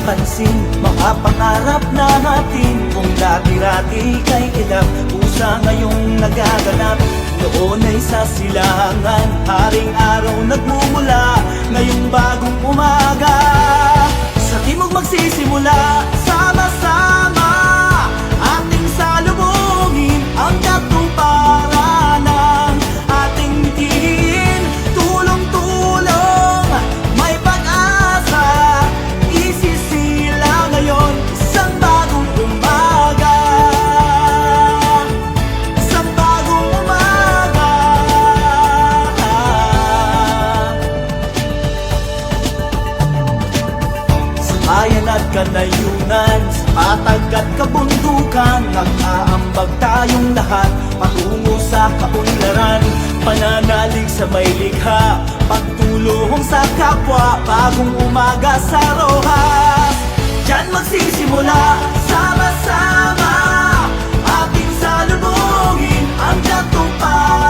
pansin mga pangarap na natin. Kung dati-rati kay ilang pusa ngayong nagaganap, noon ay sa silangan, haring araw nagmumula. Ngayong bagong umaga, sa timog magsisimula. Sama-sama ating salubungin ang katuparan ng ating mithiin. Tulong-tulong, may pag-asa, isisila ngayon isang bagong umaga. Isang bagong umaga. Sa bayan at kanayunan, sa patag at kabundukan, nag-aambag tayong lahat patungo sa kaunlaran. Pananalig sa may likha, pagtulong sa kapwa, bagong umaga sa Rojas. Diyan magsisimula, sama-sama ating salubungin ang katuparan